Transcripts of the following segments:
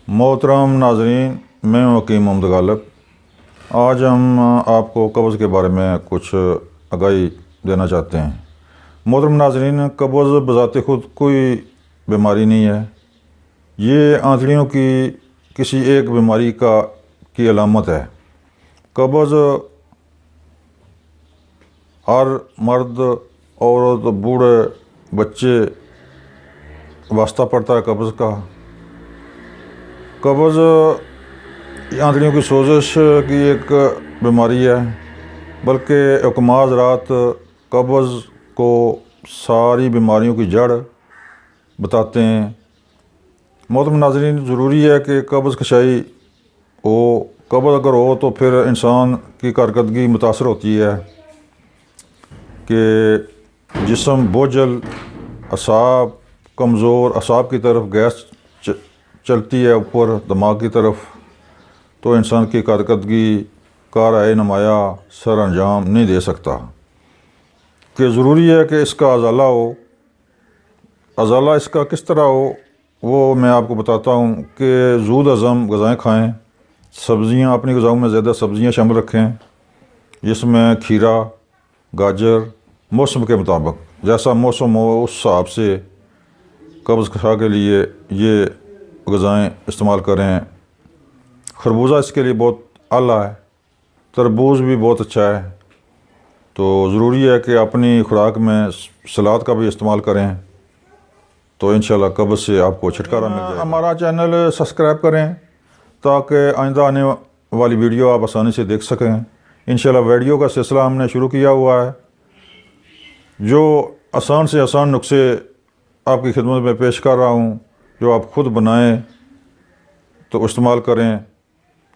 मोहतरम नाजरीन, मैं वकील मोहम्मद गालिब। आज हम आपको कब्ज़ के बारे में कुछ आगाही देना चाहते हैं। मोहतरम नाजरीन, कब्ज़ बज़ाते खुद कोई बीमारी नहीं है। ये आंतड़ियों की किसी एक बीमारी की अलामत है। कब्ज़ हर मर्द, औरत, बूढ़े, बच्चे वास्ता पड़ता है कब्ज़ का। कब्ज़ आंतड़ियों की सोजिश की एक बीमारी है, बल्कि हुक्मा हज़रात कब्ज़ को सारी बीमारियों की जड़ बताते हैं। मोहतरम नाज़रीन, ज़रूरी है कि कब्ज़ कशाई हो। कब्ज़ अगर हो तो फिर इंसान की कारकर्दगी मुतासर होती है कि जिस्म बोझल, असाब कमज़ोर, असाब की तरफ गैस चलती है ऊपर दिमाग की तरफ, तो इंसान की कारकर्दगी कार नुमाया सर अंजाम नहीं दे सकता। कि ज़रूरी है कि इसका अज़ाला हो। अज़ाला इसका किस तरह हो वो मैं आपको बताता हूँ कि ज़ूद हज़म ग़िज़ाएँ खाएँ, सब्ज़ियाँ अपनी ग़िज़ाओं में ज़्यादा सब्ज़ियाँ शामिल रखें, जिसमें खीरा, गाजर, मौसम के मुताबिक जैसा मौसम हो उस हिसाब से कब्ज़ कशा के लिए ये ग़िज़ाएँ इस्तेमाल करें। खरबूजा इसके लिए बहुत आला है, तरबूज भी बहुत अच्छा है। तो ज़रूरी है कि अपनी खुराक में सलाद का भी इस्तेमाल करें, तो इंशाल्लाह कब्ज़ से आपको छुटकारा मिल जाएगा। हमारा चैनल सब्सक्राइब करें ताकि आइंदा आने वाली वीडियो आप आसानी से देख सकें। इंशाल्लाह वीडियो का सिलसिला हमने शुरू किया हुआ है, जो आसान से आसान नुस्खे आपकी खिदमत में पेश कर रहा हूँ, जो आप ख़ुद बनाएं तो इस्तेमाल करें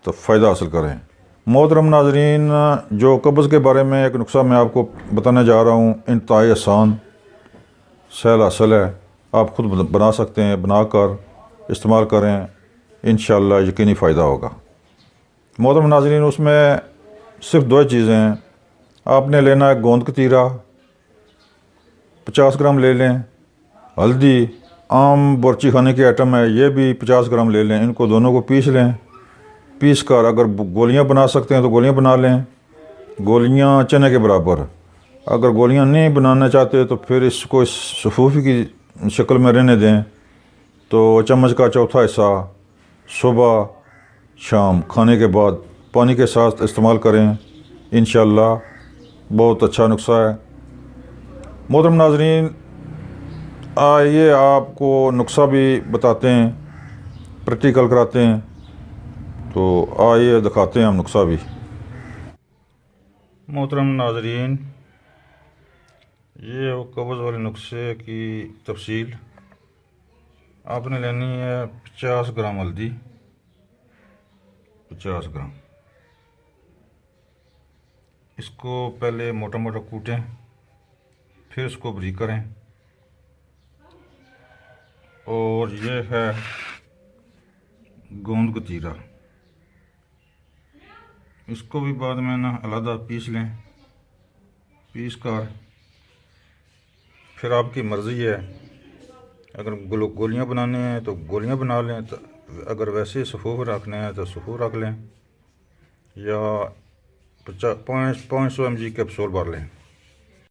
तो फ़ायदा हासिल करें। मोहतरम नाज़रीन, जो कब्ज़ के बारे में एक नुस्खा मैं आपको बताने जा रहा हूँ, इंतहाई आसान, सहल असल है। आप ख़ुद बना सकते हैं, बनाकर इस्तेमाल करें, इंशाअल्लाह यकीनी फ़ायदा होगा। मोहतरम नाज़रीन, उसमें सिर्फ दो चीज़ें हैं। आपने लेना है गोंद कतीरा 50 ग्राम ले लें, हल्दी, आम बोरची खाने के आइटम है, ये भी 50 ग्राम ले लें। इनको दोनों को पीस लें। पीस कर अगर गोलियां बना सकते हैं तो गोलियां बना लें, गोलियां चने के बराबर। अगर गोलियां नहीं बनाना चाहते तो फिर इसको इस सफूफी की शक्ल में रहने दें। तो चम्मच का चौथा हिस्सा सुबह शाम खाने के बाद पानी के साथ इस्तेमाल करें, इंशाअल्लाह बहुत अच्छा नुस्खा है। मोहतरम नाज़रीन, आइए आपको नुस्खा भी बताते हैं, प्रैक्टिकल कराते हैं। तो आइए दिखाते हैं हम नुस्खा भी। मोहतरम नाज़रीन, ये कब्ज़ वाले नुस्खे की तफसील। आपने लेनी है 50 ग्राम हल्दी, 50 ग्राम। इसको पहले मोटा मोटा कूटें, फिर इसको बारीक करें। और ये है गोंद कतीरा, इसको भी बाद में ना अलग पीस लें। पीस कर फिर आपकी मर्ज़ी है, अगर गोलियां बनाने हैं तो गोलियां बना लें, तो अगर वैसे सफ़ूफ रखने हैं तो सफ़ूफ रख लें, या 500 mg कैप्सूल भर लें।